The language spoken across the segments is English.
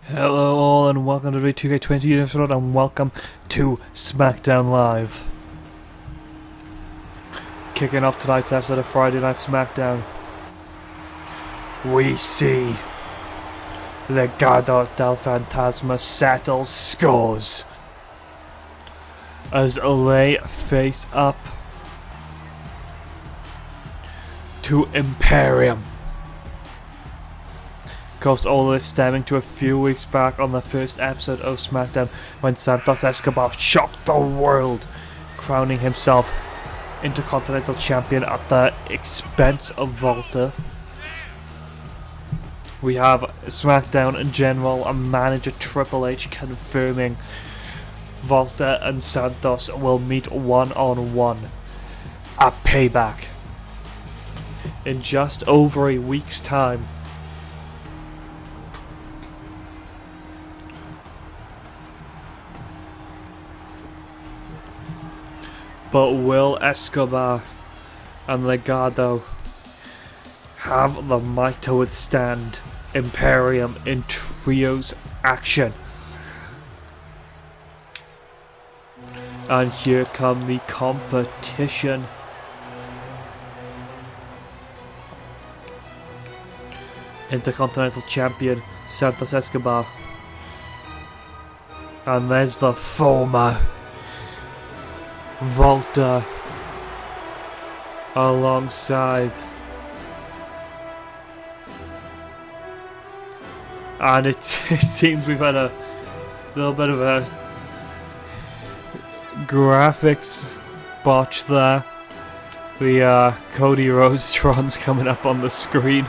Hello all and welcome to the 2K22 episode and welcome to SmackDown Live. Kicking off tonight's episode of Friday Night SmackDown, we see Legado del Fantasma settle scores as they face up to Imperium. Of course, all this stemming to a few weeks back on the first episode of SmackDown when Santos Escobar shocked the world, crowning himself Intercontinental Champion at the expense of Volta. We have SmackDown in general and manager Triple H confirming Volta and Santos will meet one-on-one at Payback in just over a week's time. But will Escobar and Legado have the might to withstand Imperium in trios action? And here come the competition. Intercontinental Champion Santos Escobar. And there's the former Volta alongside, and it seems we've had a little bit of a graphics botch there. The Cody Rhodes Tron's coming up on the screen.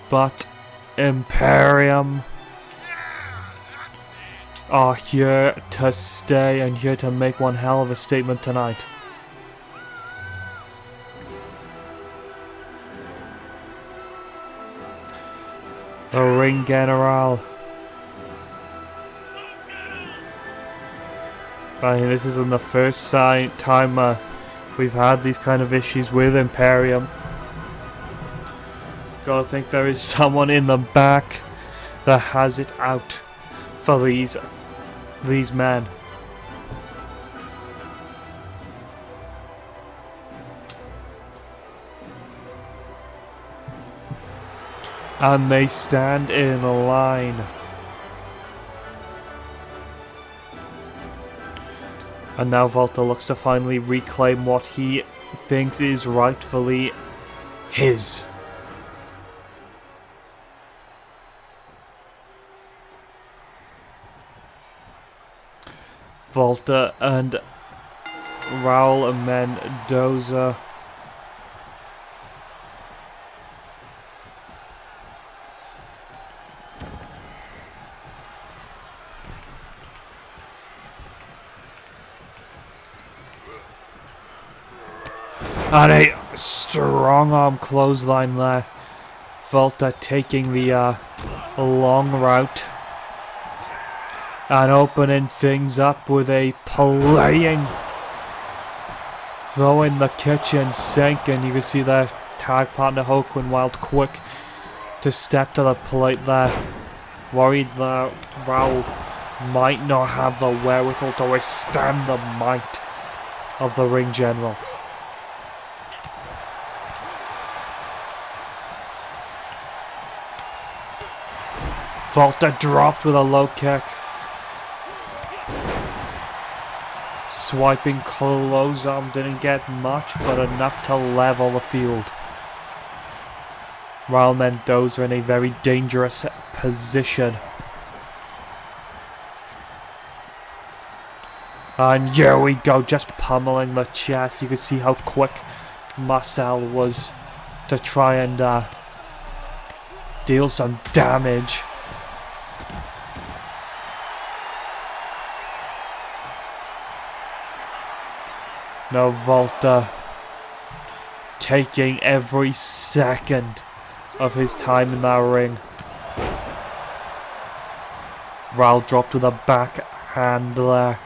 But Imperium are here to stay and here to make one hell of a statement tonight. The Ring General. I mean, this isn't the first time we've had these kind of issues with Imperium. Gotta think there is someone in the back that has it out for these men. And they stand in a line. And now Volta looks to finally reclaim what he thinks is rightfully his. Volta and Raul Mendoza. And a strong arm clothesline there. Volta taking the long route. And opening things up with a playing throw in the kitchen sink, and you can see their tag partner Hoquin Wild quick to step to the plate there. Worried that Raul might not have the wherewithal to withstand the might of the Ring General. Volta dropped with a low kick. Swiping close arm didn't get much, but enough to level the field. Raul Mendoza in a very dangerous position. And here we go, just pummeling the chest. You can see how quick Marcel was to try and deal some damage. Now Volta taking every second of his time in that ring. Raul dropped with a backhand there.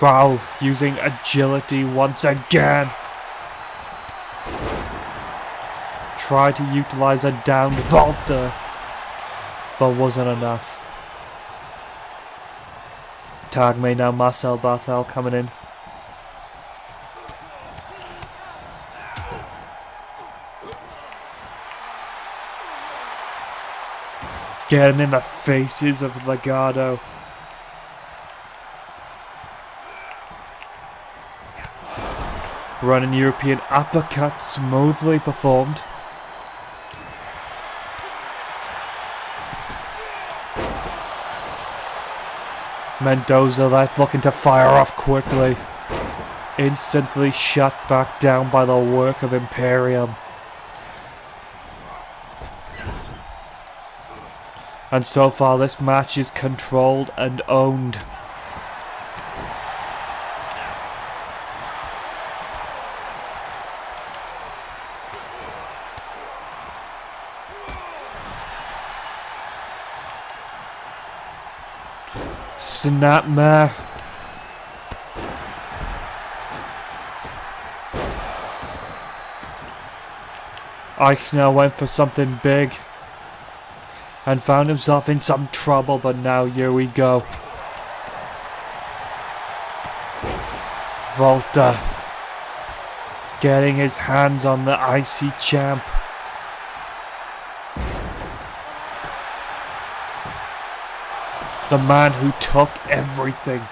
Raul using agility once again. Tried to utilize a downed Volta, but wasn't enough. Tag made now, Marcel Barthel coming in. Getting in the faces of Legado. Running European uppercut, smoothly performed. Mendoza there looking to fire off quickly. Instantly shut back down by the work of Imperium. And so far this match is controlled and owned. Snapmare. Eichner went for something big and found himself in some trouble, but now here we go. Volta getting his hands on the IC champ. The man who took everything.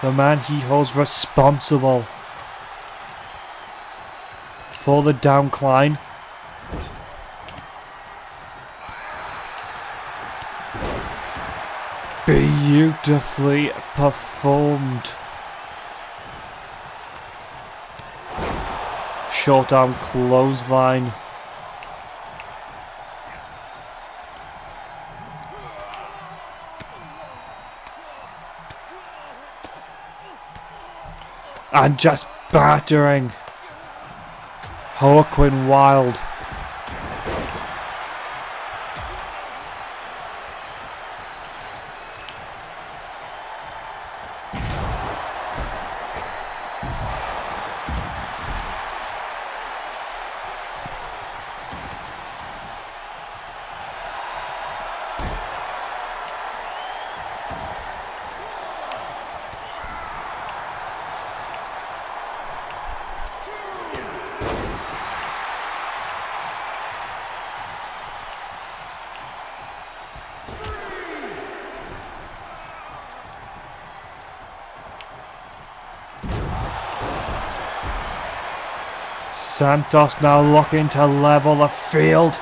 The man he holds responsible for the downcline. Beautifully performed. Short arm clothesline. And just battering Joaquin Wilde. Santos now looking to level the field.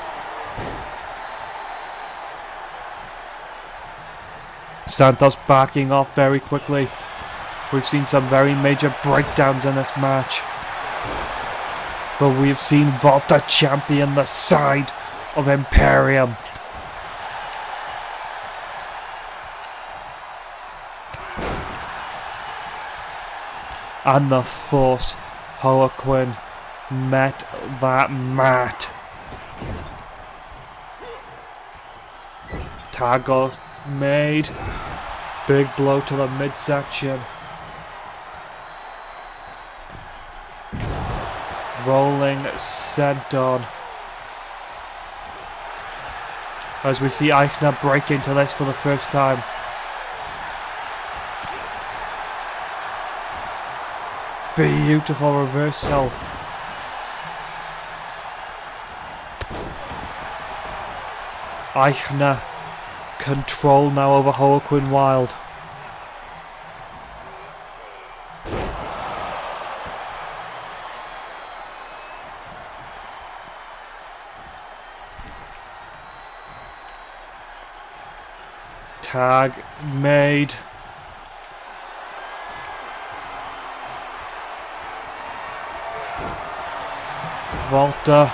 Santos backing off very quickly. We've seen some very major breakdowns in this match. But we've seen Volta champion the side of Imperium. And the force, Joaquin met that mat. Tago made. Big blow to the midsection. Rolling senton. As we see Eichner break into this for the first time. Beautiful reversal. Eichner control now over Joaquin Wilde. Tag made. Volta.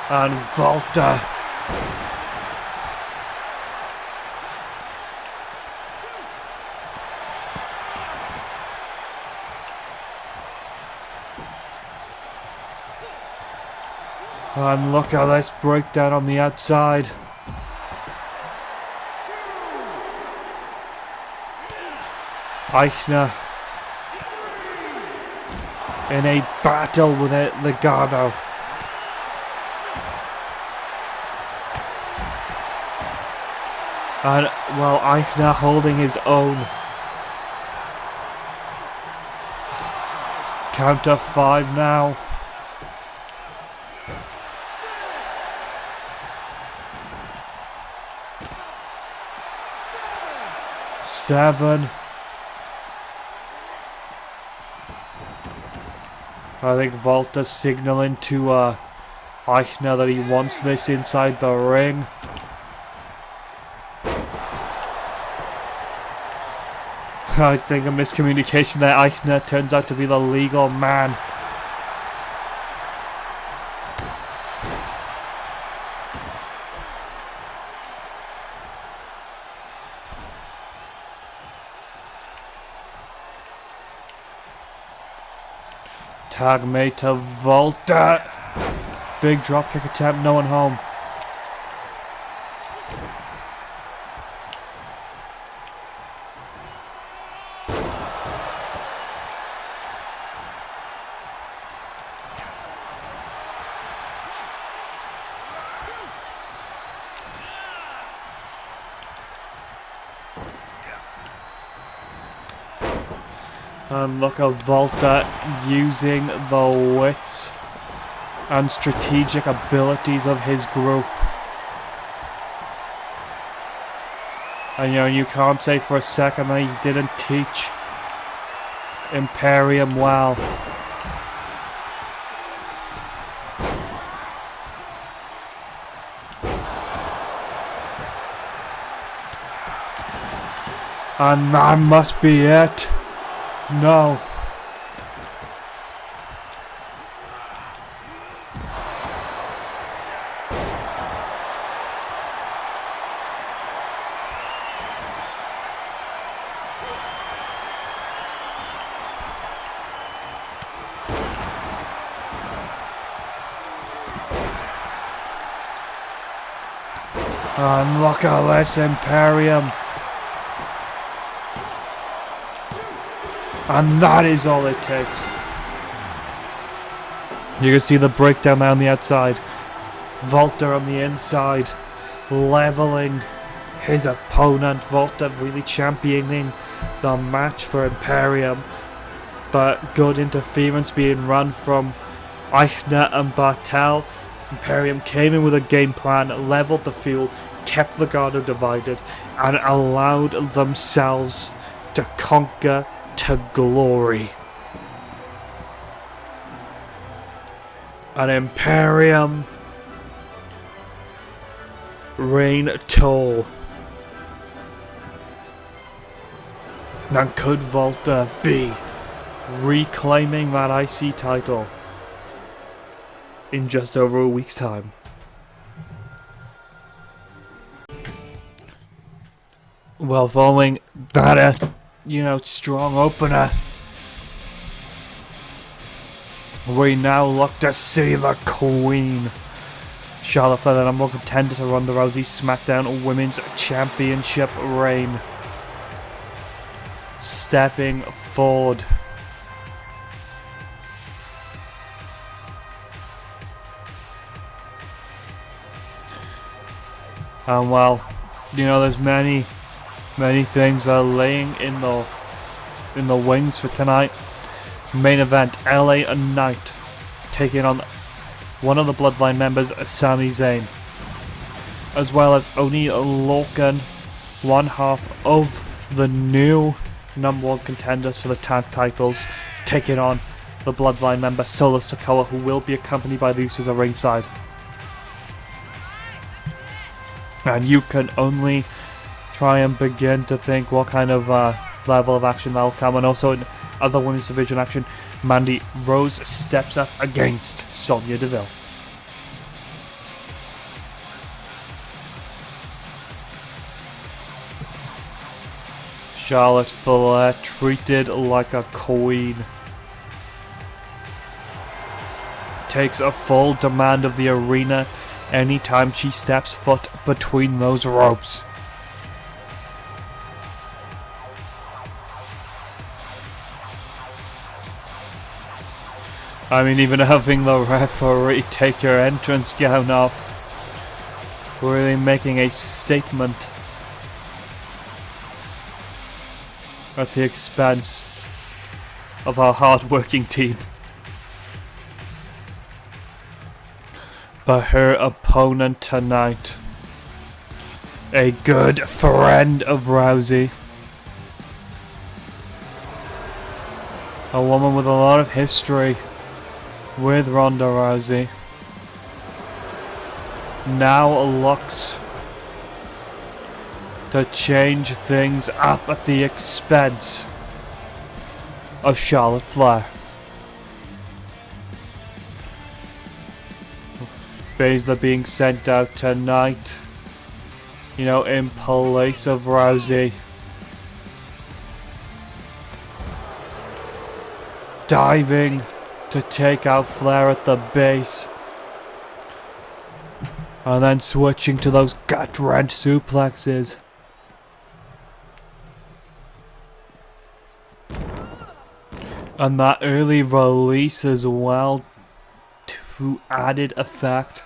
And Volta. And look at this breakdown on the outside. Eichner in a battle with Legado. And, well, Eichner holding his own. Count of 5 now. 7. I think Volta signaling to Eichner that he wants this inside the ring. I think a miscommunication there. Eichner turns out to be the legal man. Tag made to Volta. Big dropkick attempt, no one home. And look at Volta using the wits and strategic abilities of his group. And you can't say for a second that he didn't teach Imperium well. And that must be it. No. And look at this Imperium. And that is all it takes. You can see the breakdown there on the outside. Volta on the inside, leveling his opponent. Volta really championing the match for Imperium. But good interference being run from Eichner and Bartel. Imperium came in with a game plan, leveled the field, kept the Gardo divided, and allowed themselves to conquer to glory. An Imperium reign tall. And could Volta be reclaiming that IC title in just over a week's time? Well, following that strong opener, we now look to see the Queen, Charlotte Flair, the number 1 contender to Ronda Rousey's SmackDown Women's Championship reign, stepping forward. And well, there's many things are laying in the wings for tonight. Main event: LA Knight taking on one of the Bloodline members, Sami Zayn, as well as Oni Lorcan, one half of the new number 1 contenders for the tag titles, taking on the Bloodline member Solo Sikoa, who will be accompanied by the Usos at ringside. And you can only try and begin to think what kind of level of action that'll come. And also in other women's division action, Mandy Rose steps up against Sonya Deville. Charlotte Flair treated like a queen. Takes a full demand of the arena anytime she steps foot between those ropes. I mean, even having the referee take her entrance gown off, really making a statement at the expense of our hard-working team. But her opponent tonight, a good friend of Rousey, a woman with a lot of history with Ronda Rousey, now looks to change things up at the expense of Charlotte Flair. Baszler being sent out tonight, you know, in place of Rousey. Diving to take out Flair at the base. And then switching to those gut-wrench suplexes. And that early release as well, to added effect.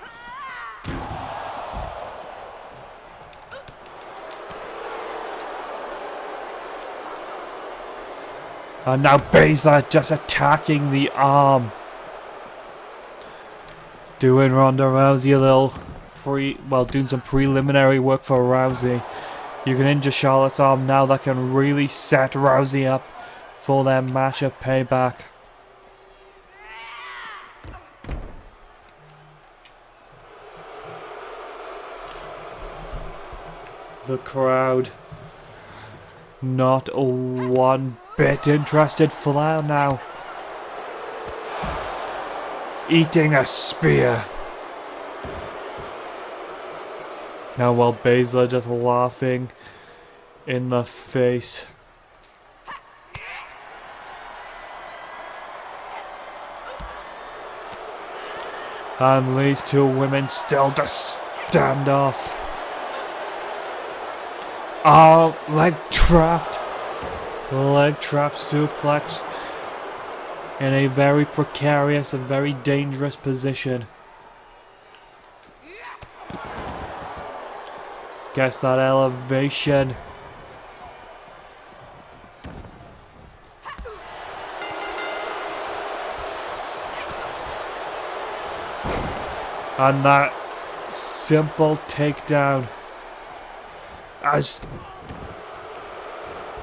And now Baszler just attacking the arm. Doing Ronda Rousey a little doing some preliminary work for Rousey. You can injure Charlotte's arm now, that can really set Rousey up for their match of Payback. The crowd not one bit interested. Flair now eating a spear. Now while Baszler just laughing in the face. And these two women still just stand off. Oh, leg trap suplex in a very precarious and very dangerous position. Guess that elevation. And that simple takedown as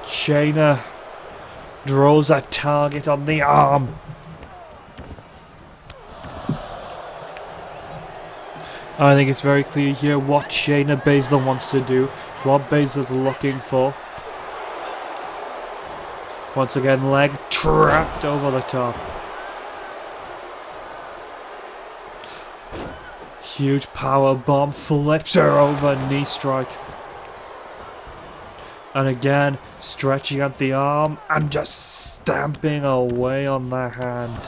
Shayna draws a target on the arm. I think it's very clear here what Shayna Baszler wants to do, what Baszler's looking for. Once again, leg trapped over the top. Huge power bomb, flips her over, knee strike. And again, stretching out the arm and just stamping away on the hand.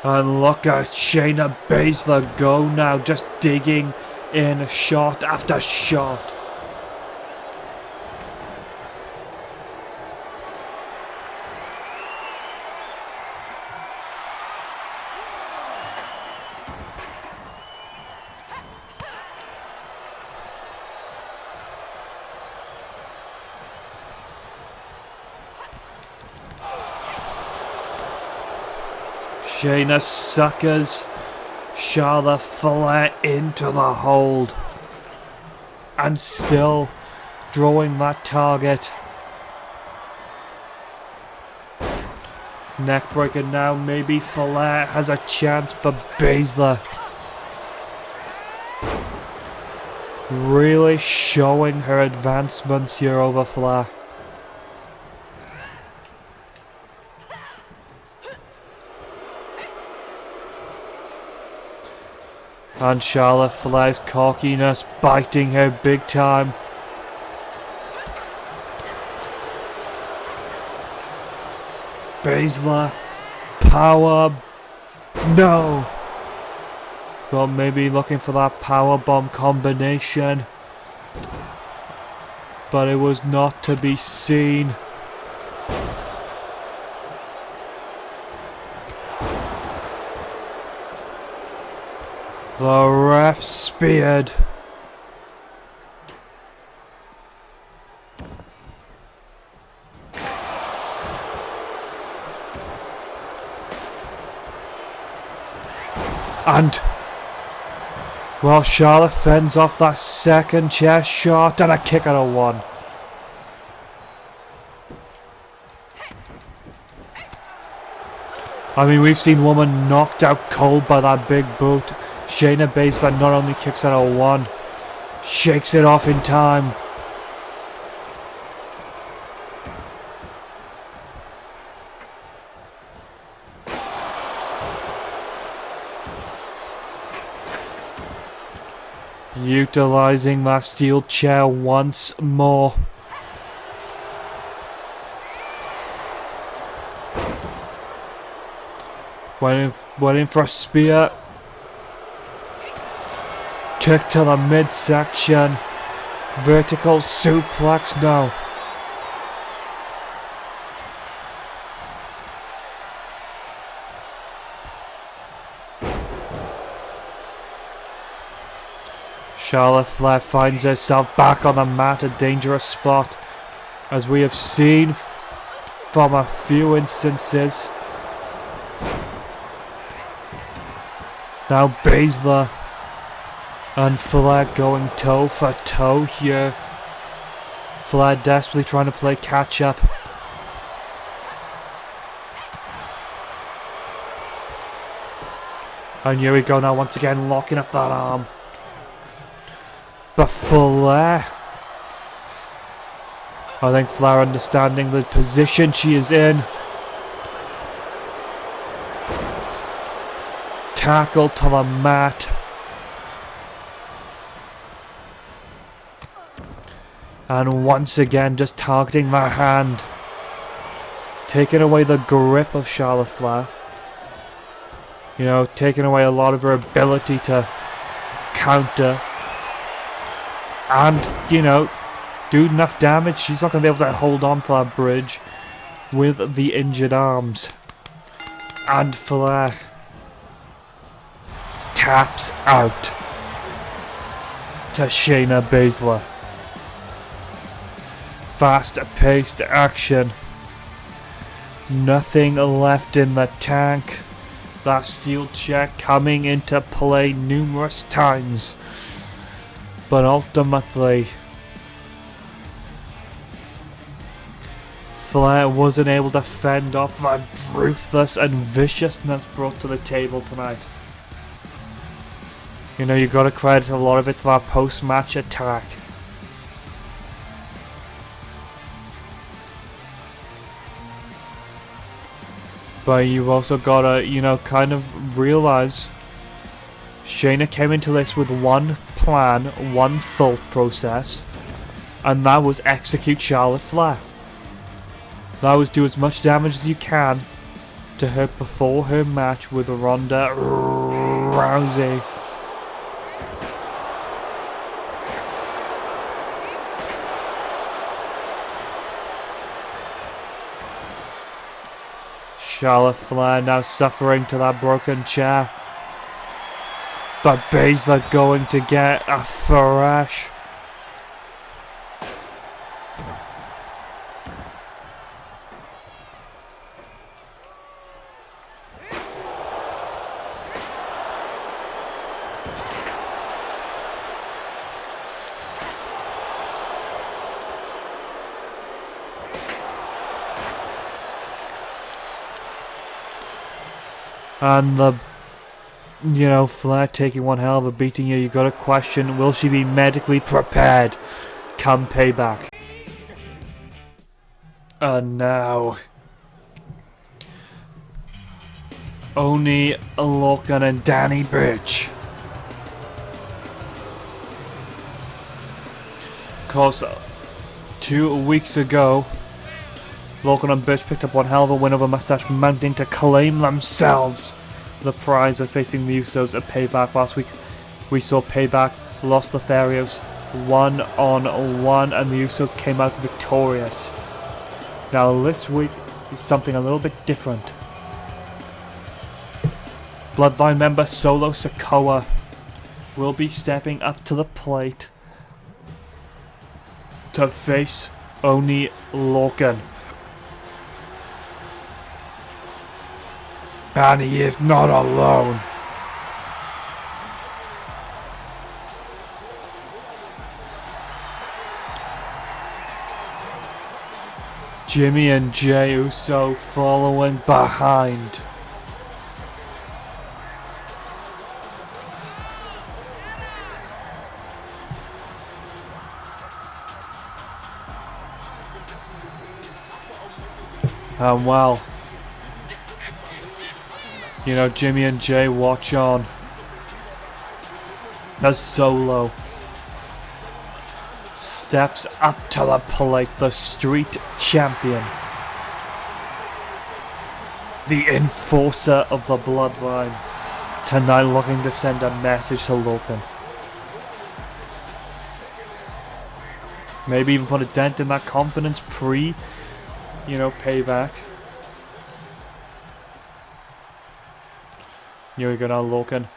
And look at Shayna Baszler go now, just digging in shot after shot. Shayna suckers Charlotte Flair into the hold. And still drawing that target. Neckbreaker now, maybe Flair has a chance, but Baszler really showing her advancements here over Flair. And Charlotte Flair's cockiness biting her big time. Baszler. Power. No. Thought maybe looking for that power bomb combination. But it was not to be seen. The ref speared. And well, Charlotte fends off that second chair shot and a kick out of one. I mean, we've seen woman knocked out cold by that big boot. Shayna Baszler not only kicks out of one, shakes it off in time. Utilizing that steel chair once more. Went in for a spear. Kick to the midsection. Vertical suplex, no. Charlotte Flair finds herself back on the mat, a dangerous spot, as we have seen from a few instances. Now Baszler and Flair going toe for toe here. Flair desperately trying to play catch up. And here we go now, once again locking up that arm. But Flair, I think Flair understanding the position she is in. Tackle to the mat. And once again just targeting that hand. Taking away the grip of Charlotte Flair. You know, taking away a lot of her ability to counter. And, you know, do enough damage. She's not going to be able to hold on to that bridge with the injured arms. And Flair taps out to Shayna Baszler. Fast-paced action. Nothing left in the tank. That steel chair coming into play numerous times. But ultimately, Flair wasn't able to fend off that ruthless and viciousness brought to the table tonight. You know, you gotta credit a lot of it to that post-match attack. But you've also gotta, you know, kind of realize Shayna came into this with one plan, one thought process, and that was execute Charlotte Flair. That was do as much damage as you can to her before her match with Ronda Rousey. Charlotte Flair now suffering to that broken chair. But Baszler going to get a thrash. And the, you know, Flair taking one hell of a beating here. You got to question, will she be medically prepared come payback? And now, Oni Logan and Danny Birch Cause 2 weeks ago, Logan and Birch picked up one hell of a win over Mustache Mountain to claim themselves the prize of facing the Usos at Payback. Last week we saw Payback lost the Therios 1-on-1 and the Usos came out victorious. Now this week is something a little bit different. Bloodline member Solo Sikoa will be stepping up to the plate to face Oni Lorcan. And he is not alone. Jimmy and Jey Uso following behind. And well, you know, Jimmy and Jey watch on as Solo steps up to the plate, the street champion, the enforcer of the bloodline, tonight looking to send a message to Logan. Maybe even put a dent in that confidence Payback. Here we go now, Logan.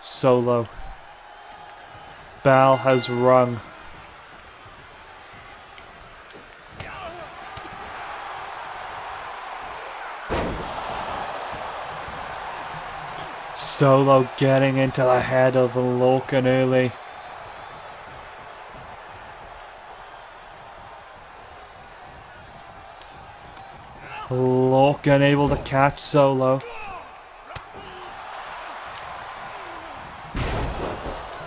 Solo. Bell has rung. Solo getting into the head of Logan early. Logan able to catch Solo.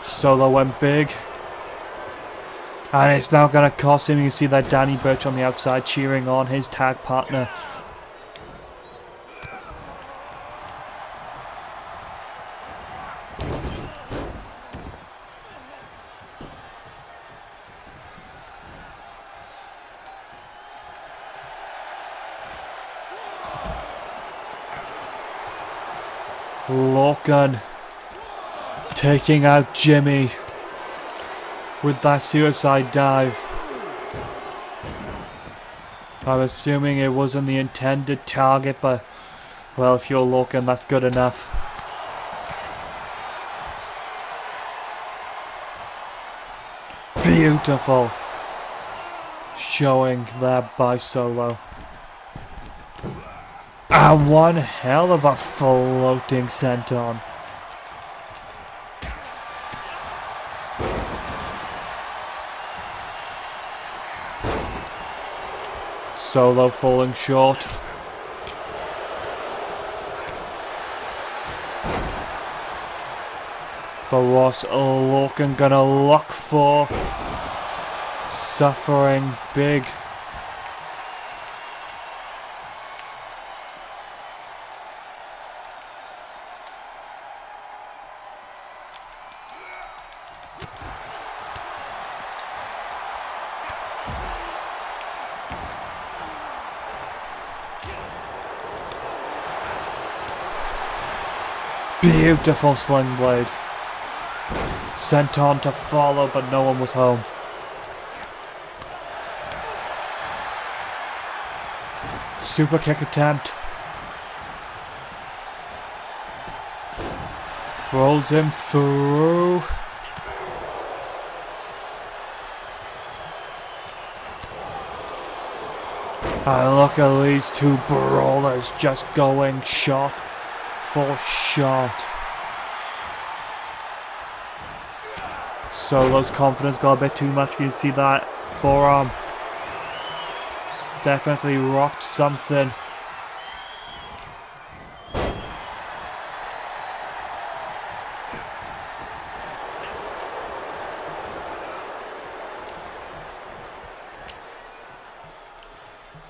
Solo went big. And it's now going to cost him. You can see that Danny Burch on the outside cheering on his tag partner. Logan taking out Jimmy with that suicide dive. I'm assuming it wasn't the intended target, but well, if you're Logan, that's good enough. Beautiful showing there by Solo. And one hell of a floating senton. Solo falling short. But what's Logan gonna look for? Suffering big. Beautiful sling blade. Sent on to follow, but no one was home. Super kick attempt. Rolls him through. And look at these two brawlers just going shot for shot. Solo's confidence got a bit too much. You can see that forearm definitely rocked something.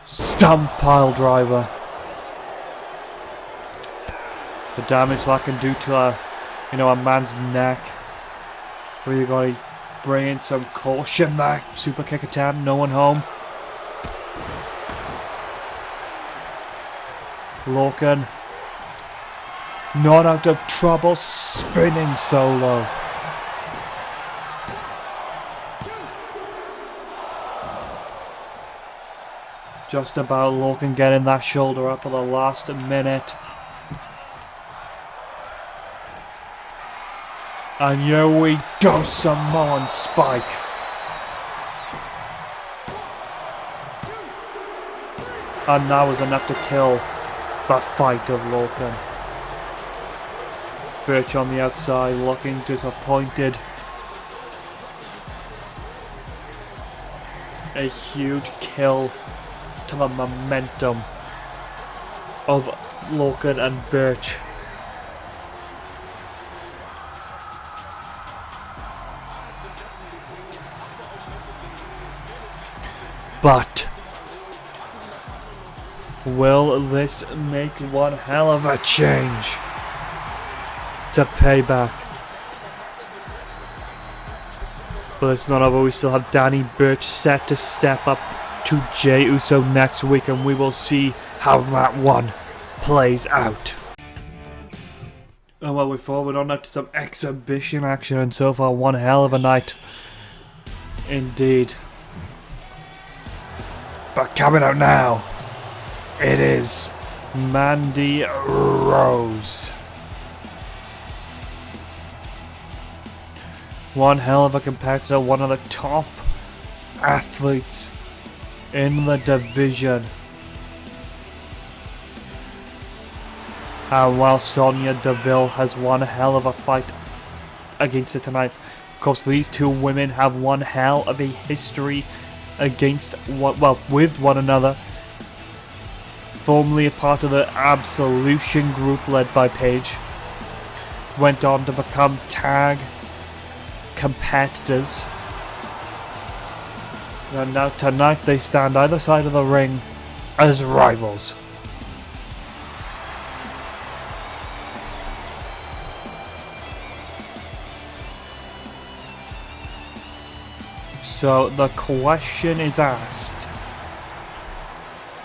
Stump pile driver. The damage that can do to a man's neck. Really got to bringing some caution there. Super kick attempt, no one home. Logan. Not out of trouble, spinning solo. Just about Logan getting that shoulder up at the last minute. And here we go, Samoan Spike. And that was enough to kill the fight of Logan. Birch on the outside, looking disappointed. A huge kill to the momentum of Logan and Birch. But will this make one hell of a change to Payback? But it's not over. We still have Danny Birch set to step up to Jey Uso next week, and we will see how that one plays out. And well, we're forward on up to some exhibition action, and so far one hell of a night indeed. But coming out now, it is Mandy Rose. One hell of a competitor, one of the top athletes in the division. And while Sonya Deville has one hell of a fight against her tonight, of course these two women have one hell of a history against with one another. Formerly a part of the Absolution group led by Paige, went on to become tag competitors. And now tonight they stand either side of the ring as rivals. So the question is asked,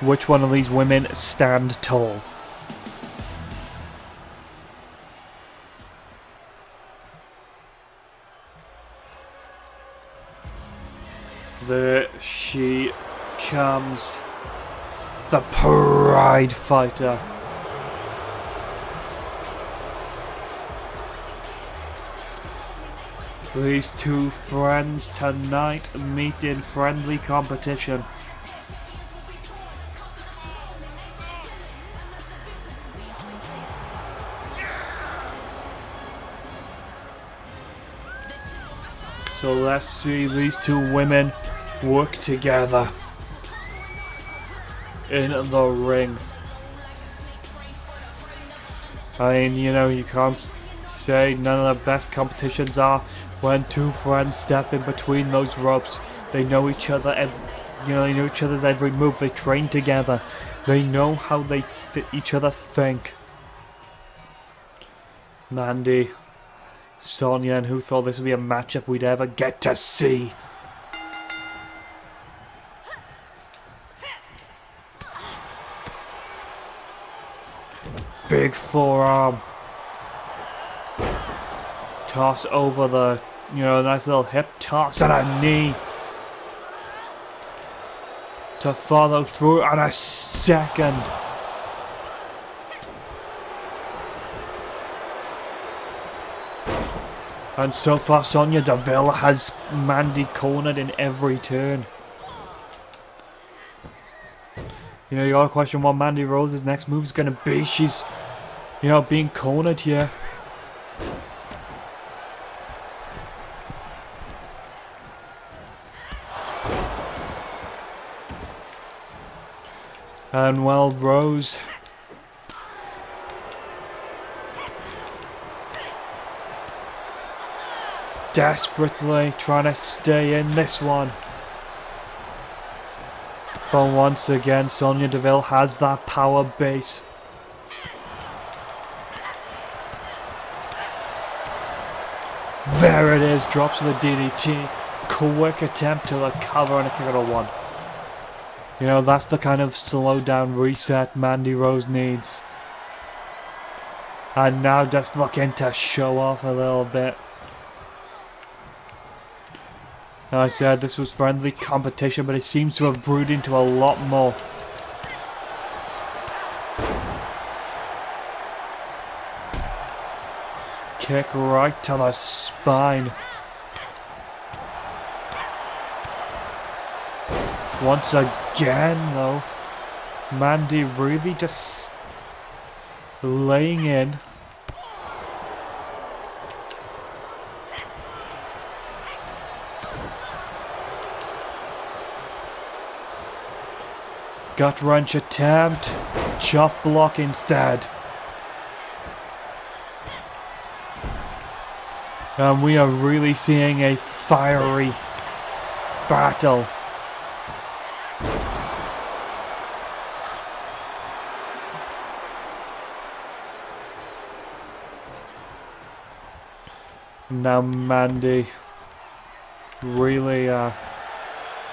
which one of these women stand tall? There she comes, the Pride Fighter. These two friends tonight meet in friendly competition. So let's see these two women work together in the ring. I mean, you know, you can't say none of the best competitions are when two friends step in between those ropes. They know each other, they know each other's every move. They train together. They know how they fit each other think. Mandy, Sonya, and who thought this would be a matchup we'd ever get to see? Big forearm. Toss over the, nice little hip toss and a knee. To follow through on a second. And so far Sonya Deville has Mandy cornered in every turn. You gotta question what Mandy Rose's next move is gonna be. She's, being cornered here. And well, Rose desperately trying to stay in this one. But once again, Sonya Deville has that power base. There it is, drops the DDT. Quick attempt to recover and a kick out of 1. You know, that's the kind of slow down reset Mandy Rose needs. And now just looking to show off a little bit. Like I said, this was friendly competition, but it seems to have brewed into a lot more. Kick right to the spine. Once again, though, Mandy really just laying in. Gut wrench attempt, chop block instead. And we are really seeing a fiery battle. Now Mandy really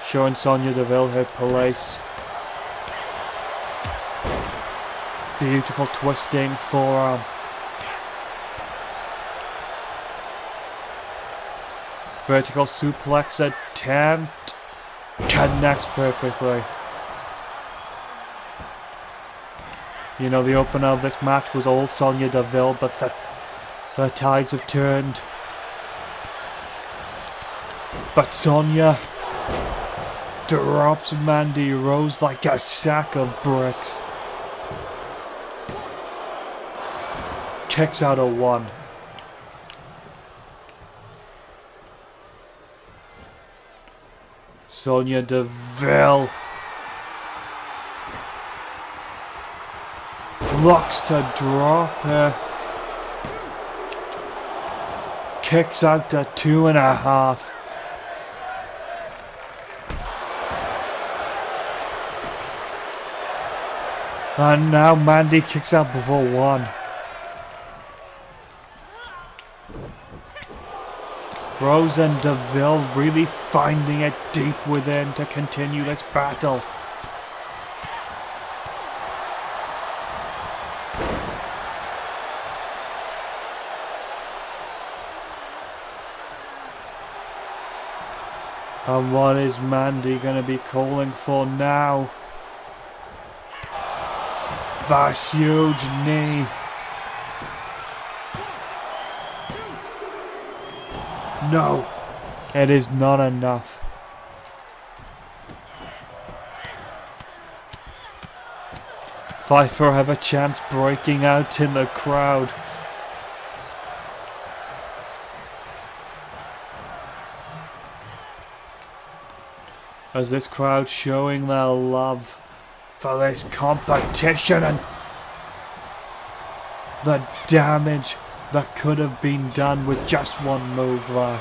showing Sonya Deville her place. Beautiful twisting forearm. Vertical suplex attempt. Connects perfectly. You know, the opener of this match was all Sonya Deville, but the tides have turned. But Sonya drops Mandy Rose like a sack of bricks. Kicks out of 1. Sonya Deville looks to drop her. Kicks out to 2.5. And now Mandy kicks out before 1. Rose and Deville really finding it deep within to continue this battle. And what is Mandy going to be calling for now? The huge knee. No, it is not enough. Pfeiffer have a chance breaking out in the crowd. As this crowd showing their love for this competition and the damage that could have been done with just one move there.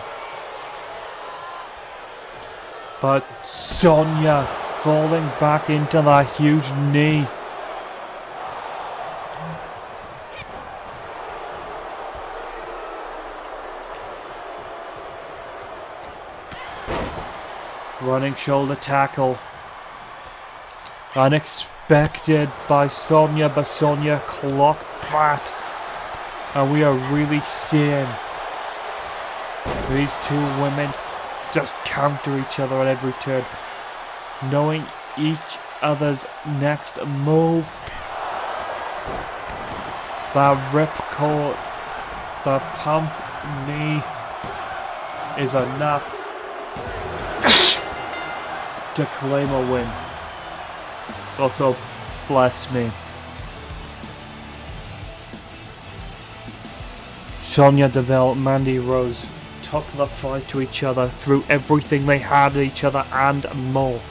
But Sonya falling back into that huge knee. Running shoulder tackle. Unexpected by Sonya, but Sonya clocked flat. And we are really seeing these two women just counter each other at every turn, knowing each other's next move. The ripcord, the pump knee is enough to claim a win. Also, bless me. Sonya Deville, Mandy Rose took the fight to each other, threw everything they had at each other and more.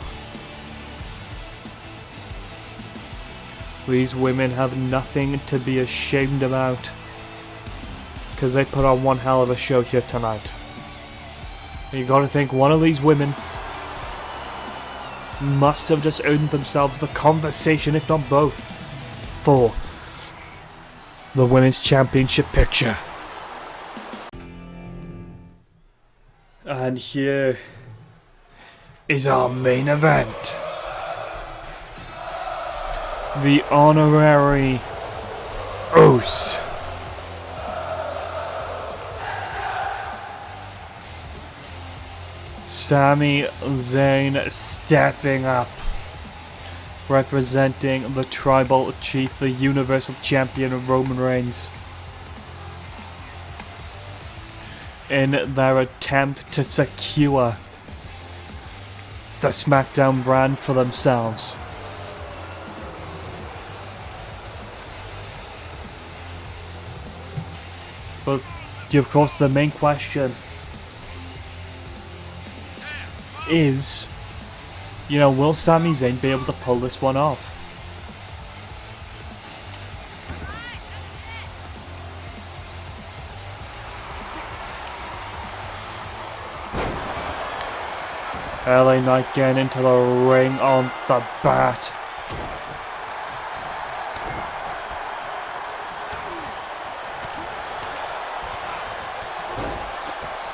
These women have nothing to be ashamed about, because they put on one hell of a show here tonight. You gotta think one of these women must have just earned themselves the conversation, if not both, for the Women's Championship picture. And here is our main event. The honorary Oos. Sami Zayn stepping up, representing the tribal chief, the universal champion Roman Reigns, in their attempt to secure the SmackDown brand for themselves. But of course the main question is, will Sami Zayn be able to pull this one off? LA Knight getting into the ring on the bat.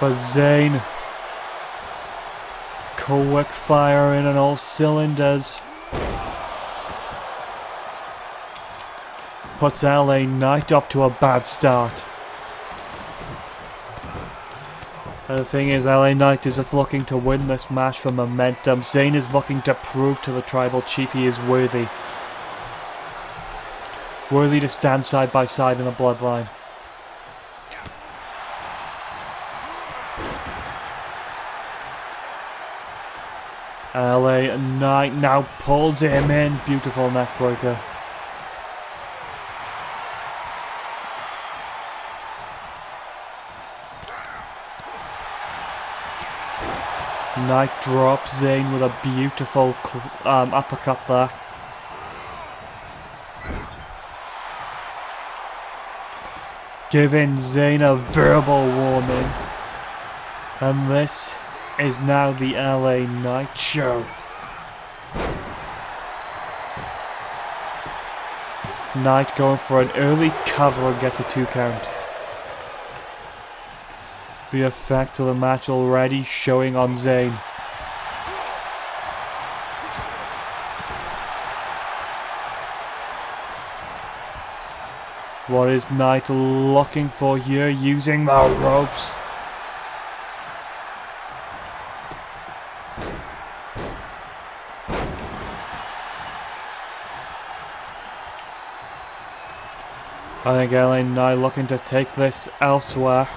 But Zayn, quick firing on all cylinders, puts LA Knight off to a bad start. And the thing is, LA Knight is just looking to win this match for momentum. Zayn is looking to prove to the tribal chief he is worthy. Worthy to stand side by side in the bloodline. LA Knight now pulls him in. Beautiful neckbreaker. Knight drops Zayn with a beautiful uppercut there. Giving Zayn a verbal warning. And this is now the LA Knight Show. Knight going for an early cover and gets a 2 count. The effects of the match already showing on Zayn. What is Knight looking for here, using the ropes? I think LA Knight looking to take this elsewhere.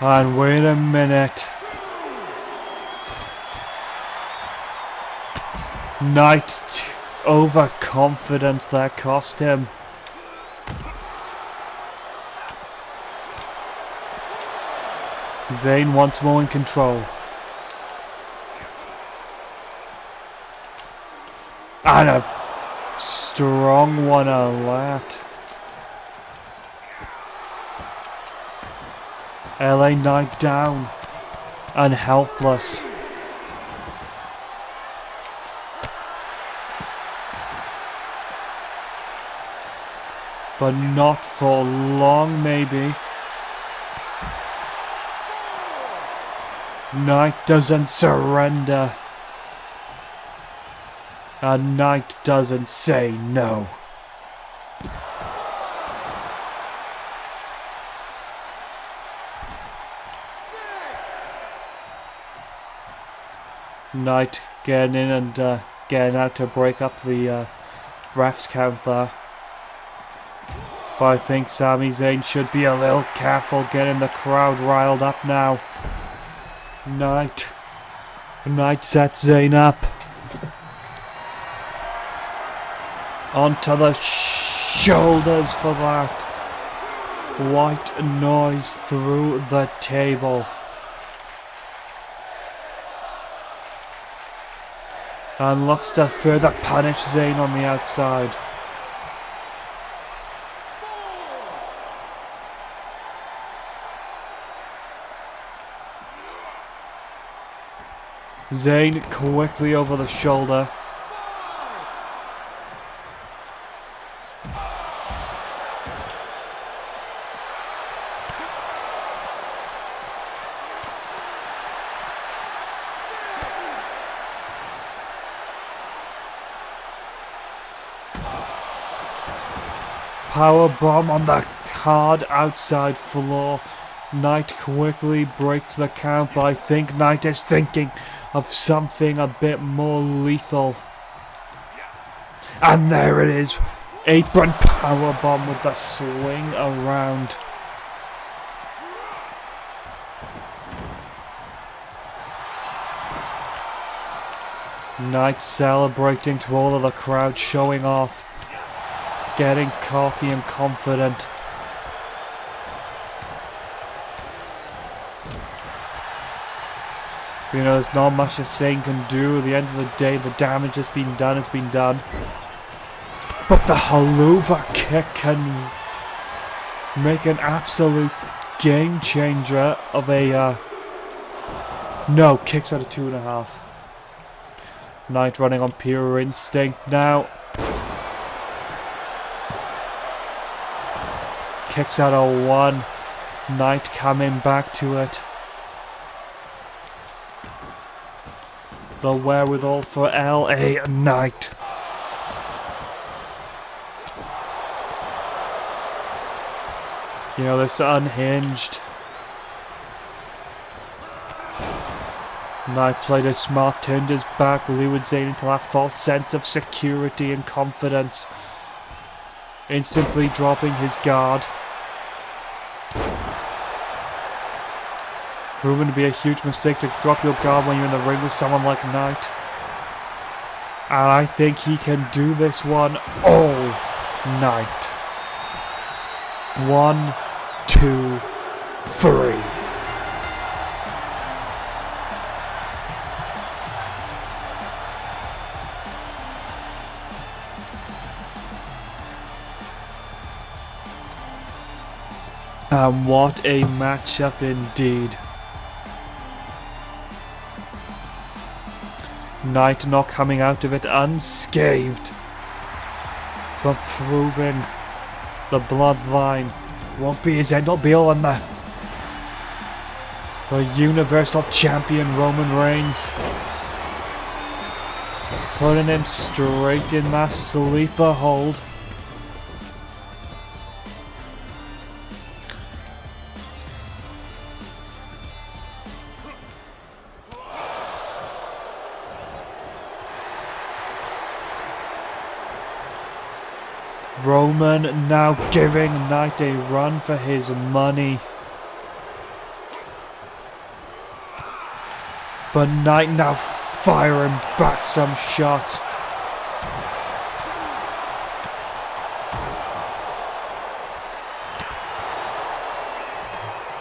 And wait a minute. Knight overconfidence that cost him. Zayn once more in control. And a strong one on that. LA Knight down and helpless. But not for long, maybe. Knight doesn't surrender. And Knight doesn't say no. Knight getting in and getting out to break up the ref's count there. But I think Sami Zayn should be a little careful getting the crowd riled up now. Knight sets Zayn up. Onto the shoulders for that. White noise through the table. And looks to further punish Zayn on the outside. Zayn quickly over the shoulder. Power bomb on the hard outside floor. Knight quickly breaks the count, but I think Knight is thinking of something a bit more lethal. And there it is. Apron powerbomb with the swing around. Knight celebrating to all of the crowd, showing off. Getting cocky and confident. You know, there's not much that Zayn can do. At the end of the day, the damage has been done. But the Haluva kick can make an absolute game changer of a... No, kicks out of 2.5. Knight running on pure instinct now. Kicks out a 1. Knight coming back to it. The wherewithal for LA Knight. You know, this unhinged. Knight played it smart, turned his back, lured Zayn into that false sense of security and confidence. Instantly dropping his guard. Proven to be a huge mistake to drop your guard when you're in the ring with someone like Knight. And I think he can do this one all night. 1, 2, 3. And what a matchup indeed. Knight not coming out of it unscathed, but proving the bloodline won't be his end or be all, and the Universal Champion Roman Reigns putting him straight in that sleeper hold. Roman now giving Knight a run for his money. But Knight now firing back some shots.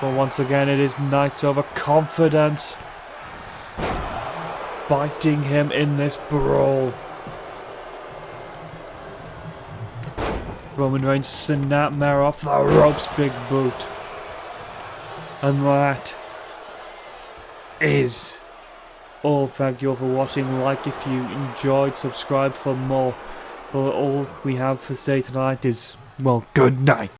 But once again it is Knight's overconfidence biting him in this brawl. Roman Reigns snapmare off the ropes, big boot. And that is all. Thank you all for watching. Like if you enjoyed, subscribe for more. But all we have to say tonight is, well, good night.